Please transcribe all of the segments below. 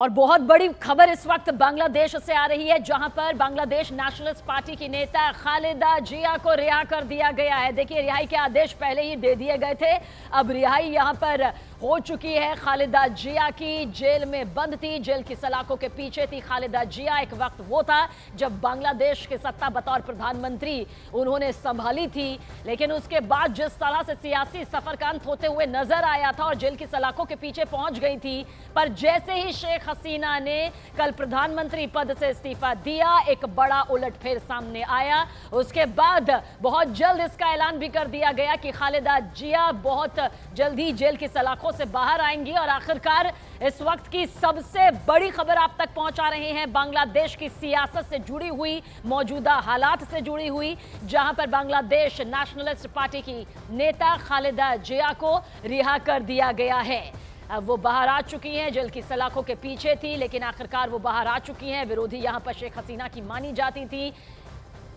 और बहुत बड़ी खबर इस वक्त बांग्लादेश से आ रही है, जहां पर बांग्लादेश नेशनलिस्ट पार्टी की नेता खालिदा जिया को रिहा कर दिया गया है। देखिए, रिहाई के आदेश पहले ही दे दिए गए थे, अब रिहाई यहां पर हो चुकी है खालिदा जिया की। जेल में बंद थी, जेल की सलाखों के पीछे थी खालिदा जिया। एक वक्त वो था जब बांग्लादेश की सत्ता बतौर प्रधानमंत्री उन्होंने संभाली थी, लेकिन उसके बाद जिस तरह से सियासी सफर का अंत होते हुए नजर आया था और जेल की सलाखों के पीछे पहुंच गई थी, पर जैसे ही शेख हसीना ने कल प्रधानमंत्री पद से इस्तीफा दिया, एक बड़ा उलटफेर सामने आया। उसके बाद बहुत जल्द इसका ऐलान भी कर दिया गया कि खालिदा जिया बहुत जल्द ही जेल की सलाखों से बाहर आएंगी। और आखिरकार इस वक्त की सबसे बड़ी खबर आप तक पहुंचा रहे हैं, बांग्लादेश की सियासत से जुड़ी हुई, मौजूदा हालात से जुड़ी हुई, जहां पर बांग्लादेश नेशनलिस्ट पार्टी की नेता खालिदा जिया को रिहा कर दिया गया है। अब वो बाहर आ चुकी हैं, जेल की सलाखों के पीछे थी, लेकिन आखिरकार वो बाहर आ चुकी हैं। विरोधी यहां पर शेख हसीना की मानी जाती थी।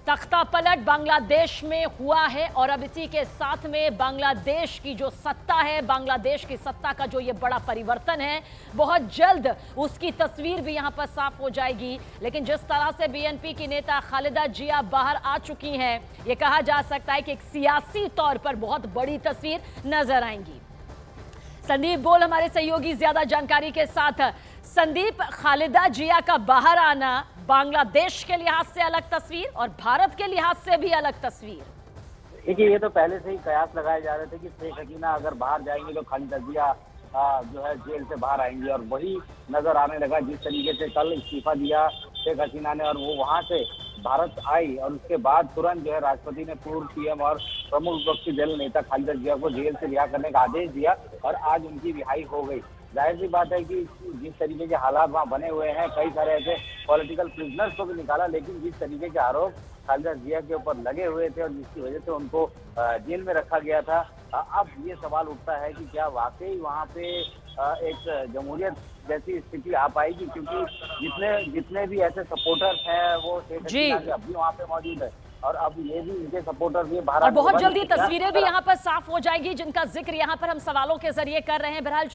तख्ता पलट बांग्लादेश में हुआ है और अब इसी के साथ में बांग्लादेश की जो सत्ता है, बांग्लादेश की सत्ता का जो ये बड़ा परिवर्तन है, बहुत जल्द उसकी तस्वीर भी यहां पर साफ हो जाएगी। लेकिन जिस तरह से बीएनपी की नेता खालिदा जिया बाहर आ चुकी हैं, ये कहा जा सकता है कि एक सियासी तौर पर बहुत बड़ी तस्वीर नजर आएंगी। संदीप बोल हमारे सहयोगी ज्यादा जानकारी के साथ। संदीप, खालिदा जिया का बाहर आना बांग्लादेश के लिहाज से अलग तस्वीर और भारत के लिहाज से भी अलग तस्वीर। देखिए, ये तो पहले से ही कयास लगाए जा रहे थे कि शेख हसीना अगर बाहर जाएंगे तो खालिदा जिया जो है जेल से बाहर आएंगी, और वही नजर आने लगा जिस तरीके से कल इस्तीफा दिया शेख हसीना ने और वो वहां से भारत आई, और उसके बाद तुरंत जो है राष्ट्रपति ने पूर्व पीएम और प्रमुख विपक्षी दल नेता खालिदा जिया को जेल से रिहा करने का आदेश दिया और आज उनकी रिहाई हो गई। जाहिर सी बात है कि जिस तरीके के हालात वहाँ बने हुए हैं, कई सारे ऐसे पॉलिटिकल प्रिजनर्स को भी निकाला, लेकिन जिस तरीके के आरोप खालिदा जिया के ऊपर लगे हुए थे और जिसकी वजह से उनको जेल में रखा गया था, अब ये सवाल उठता है कि क्या वाकई वहाँ पे एक जमहूरियत जैसी स्थिति आ पाएगी, क्योंकि जितने भी ऐसे सपोर्टर्स हैं वो शेख हसीना के अब भी वहाँ पे मौजूद है और अब ये भी इनके सपोर्टर्स ये बाहर, और बहुत जल्दी तस्वीरें भी यहाँ पर साफ हो जाएगी, जिनका जिक्र यहाँ पर हम सवालों के जरिए कर रहे हैं। बहरहाल